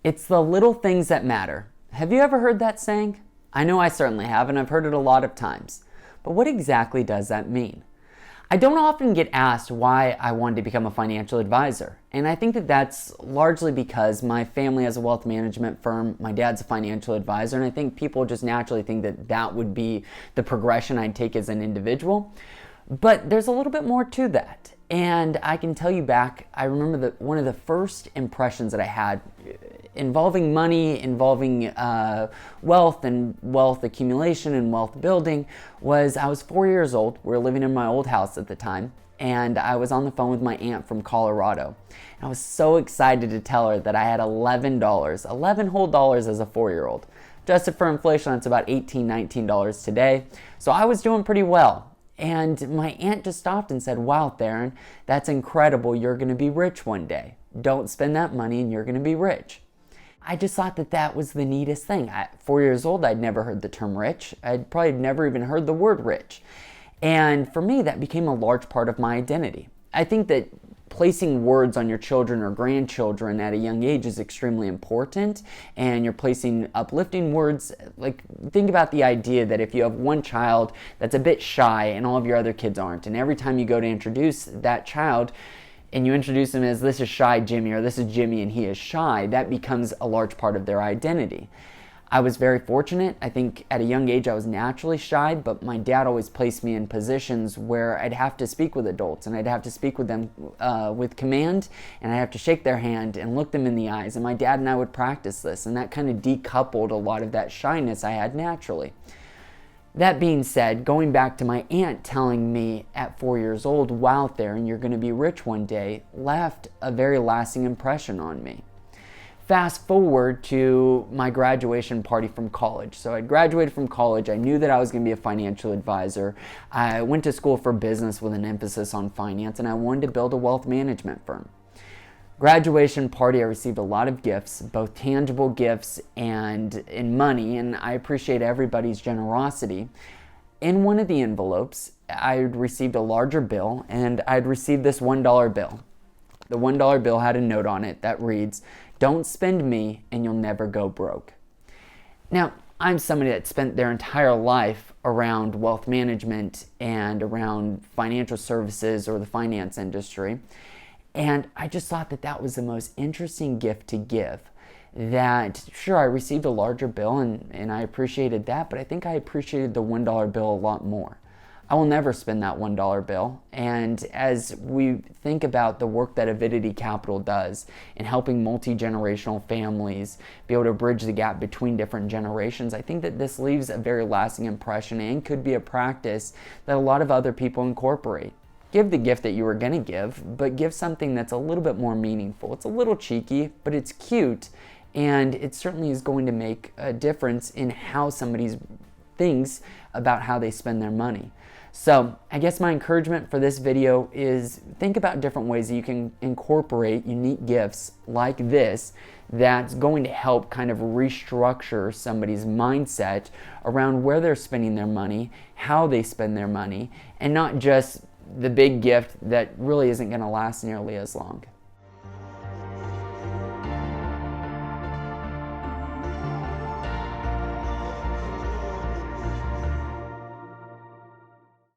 It's the little things that matter. Have you ever heard that saying? I know I certainly have, and I've heard it a lot of times. But what exactly does that mean? I don't often get asked why I wanted to become a financial advisor, and I think that that's largely because my family has a wealth management firm, my dad's a financial advisor, and I think people just naturally think that that would be the progression I'd take as an individual. But there's a little bit more to that. And I can tell you back, I remember that one of the first impressions that I had involving money, involving wealth and wealth accumulation and wealth building was I was 4 years old. We were living in my old house at the time. And I was on the phone with my aunt from Colorado. And I was so excited to tell her that I had $11, 11 whole dollars as a 4-year-old. Adjusted for inflation, that's about $18, $19 today. So I was doing pretty well. And my aunt just stopped and said, "Wow, Theron, that's incredible. You're going to be rich one day. Don't spend that money and you're going to be rich." I just thought that that was the neatest thing. At 4 years old, I'd never heard the term rich. I'd probably never even heard the word rich. And for me, that became a large part of my identity. I think that placing words on your children or grandchildren at a young age is extremely important, and you're placing uplifting words. Like, think about the idea that if you have one child that's a bit shy and all of your other kids aren't, and every time you go to introduce that child and you introduce them as "this is shy Jimmy" or "this is Jimmy and he is shy," that becomes a large part of their identity. I was very fortunate. I think at a young age I was naturally shy, but my dad always placed me in positions where I'd have to speak with adults, and I'd have to speak with them with command, and I'd have to shake their hand and look them in the eyes. And my dad and I would practice this, and that kind of decoupled a lot of that shyness I had naturally. That being said, going back to my aunt telling me at 4 years old, "Wow, Theron, you're going to be rich one day," left a very lasting impression on me. Fast forward to my graduation party from college. So I graduated from college. I knew that I was going to be a financial advisor. I went to school for business with an emphasis on finance, and I wanted to build a wealth management firm. Graduation party, I received a lot of gifts, both tangible gifts and in money, and I appreciate everybody's generosity. In one of the envelopes, I received a larger bill, and I'd received this $1 bill. The $1 bill had a note on it that reads, "Don't spend me and you'll never go broke." Now, I'm somebody that spent their entire life around wealth management and around financial services or the finance industry. And I just thought that that was the most interesting gift to give. That, sure, I received a larger bill and I appreciated that, but I think I appreciated the $1 bill a lot more. I will never spend that $1 bill. And as we think about the work that Avidity Capital does in helping multi-generational families be able to bridge the gap between different generations, I think that this leaves a very lasting impression and could be a practice that a lot of other people incorporate. Give the gift that you were going to give, but give something that's a little bit more meaningful. It's a little cheeky, but it's cute, and it certainly is going to make a difference in how somebody thinks about how they spend their money. So I guess my encouragement for this video is think about different ways that you can incorporate unique gifts like this that's going to help kind of restructure somebody's mindset around where they're spending their money, how they spend their money, and not just the big gift that really isn't going to last nearly as long.